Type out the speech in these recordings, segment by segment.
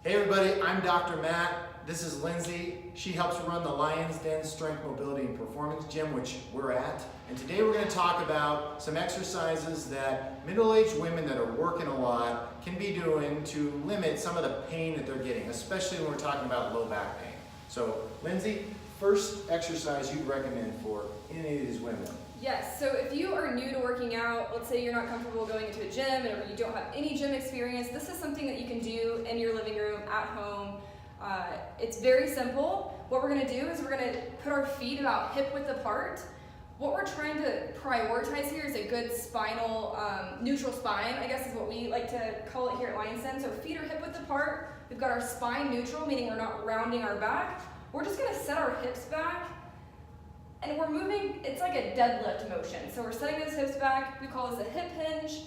Hey everybody, I'm Dr. Matt. This is Lindsey. She helps run the Lion's Den Strength, Mobility, and Performance Gym, which we're at. And today we're going to talk about some exercises that middle-aged women that are working a lot can be doing to limit some of the pain that they're getting, especially when we're talking about low back pain. So, Lindsey, first exercise you'd recommend for any of these women? Yes, so if you are new to working out, let's say you're not comfortable going into a gym or you don't have any gym experience, this is something that you can do in your living room, at home. It's very simple. What we're going to do is we're going to put our feet about hip width apart. What we're trying to prioritize here is a good spinal, neutral spine, I guess is what we like to call it here at Lion's Den. So feet are hip width apart. We've got our spine neutral, meaning we're not rounding our back. We're just going to set our hips back. And we're moving, it's like a deadlift motion. So we're setting those hips back. We call this a hip hinge.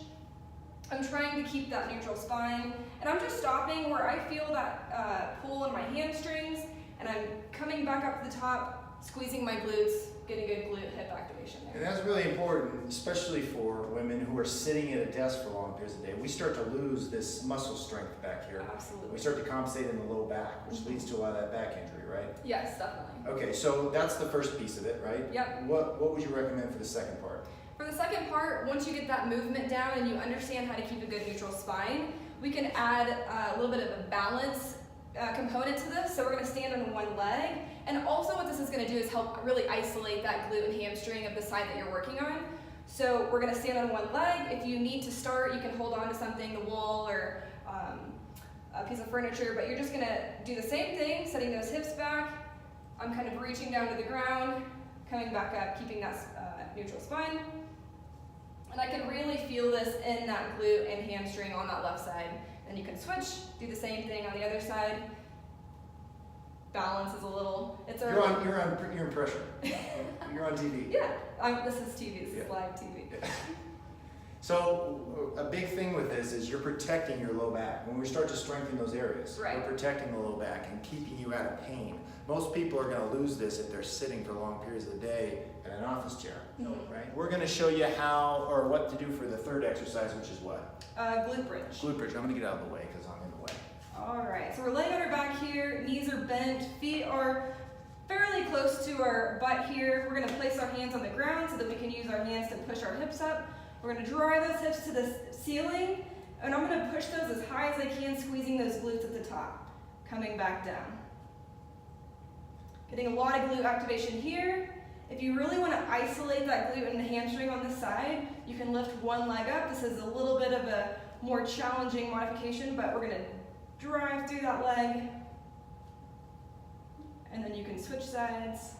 I'm trying to keep that neutral spine. And I'm just stopping where I feel that pull in my hamstrings. And I'm coming back up to the top, squeezing my glutes, getting good glute hip activation there. And that's really important, especially for women who are sitting at a desk for long periods of the day. We start to lose this muscle strength back here. Absolutely. We start to compensate in the low back, which leads to a lot of that back injury, right? Yes, definitely. Okay, so that's the first piece of it, right? Yep. What would you recommend for the second part? For the second part, once you get that movement down and you understand how to keep a good neutral spine, we can add a little bit of a balance component to this. So we're going to stand on one leg. And also what this is going to do is help really isolate that glute and hamstring of the side that you're working on. So we're going to stand on one leg. If you need to start, you can hold on to something, the wall or a piece of furniture, but you're just going to do the same thing, setting those hips back. I'm kind of reaching down to the ground, coming back up, keeping that neutral spine. And I can really feel this in that glute and hamstring on that left side. Then you can switch, do the same thing on the other side. Balance is a little, You're in pressure. You're on TV. Yeah, this is TV, this is live TV. Yeah. So a big thing with this is you're protecting your low back. When we start to strengthen those areas, right, we're protecting the low back and keeping you out of pain. Most people are going to lose this if they're sitting for long periods of the day in an office chair, right? We're going to show you how or what to do for the third exercise, which is what? Glute bridge. Glute bridge. I'm going to get out of the way because I'm in the way. All right, so we're laying on our back here, knees are bent, feet are fairly close to our butt here. We're going to place our hands on the ground so that we can use our hands to push our hips up. We're going to drive those hips to the ceiling, and I'm going to push those as high as I can, squeezing those glutes at the top, coming back down. Getting a lot of glute activation here. If you really want to isolate that glute and the hamstring on this side, you can lift one leg up. This is a little bit of a more challenging modification, but we're going to drive through that leg, and then you can switch sides.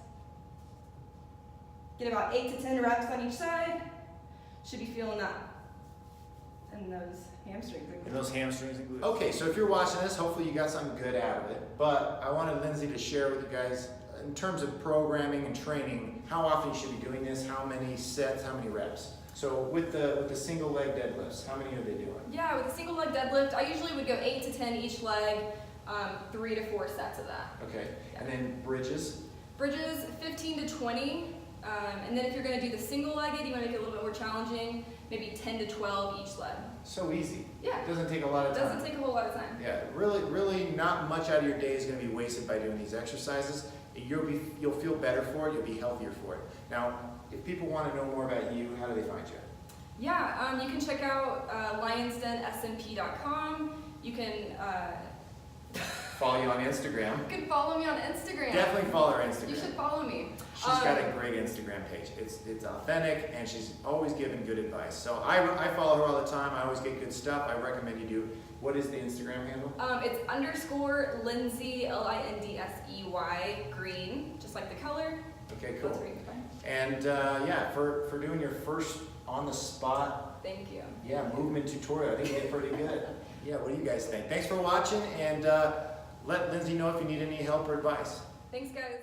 Get about 8 to 10 reps on each side. Should be feeling that in those hamstrings. In those hamstrings and glutes. Okay, so if you're watching this, hopefully you got something good out of it. But I wanted Lindsey to share with you guys, in terms of programming and training, how often you should be doing this, how many sets, how many reps. So with the single leg deadlifts, how many are they doing? Yeah, with a single leg deadlift, I usually would go 8 to 10 each leg, 3 to 4 sets of that. Okay, yeah. And then bridges? Bridges, 15 to 20. And then if you're going to do the single legged, you want to make it a little bit more challenging, maybe 10 to 12 each leg. So easy. Yeah. It doesn't take a lot of time. It doesn't take a whole lot of time. Yeah, really not much out of your day is going to be wasted by doing these exercises. You'll feel better for it, you'll be healthier for it. Now, if people want to know more about you, how do they find you? Yeah, you can check out lionsdensmp.com. You can follow you on Instagram. You can follow me on Instagram. Definitely follow her Instagram. You should follow me. She's got a great Instagram page. It's authentic, and she's always giving good advice. So I follow her all the time. I always get good stuff. I recommend you do. What is the Instagram handle? It's _ Lindsey, Lindsey, green, just like the color. Okay, cool. That's where you can find. And yeah, for doing your first on the spot. Thank you. Yeah, movement tutorial. I think you did pretty good. Yeah, what do you guys think? Thanks for watching, and let Lindsey know if you need any help or advice. Thanks, guys.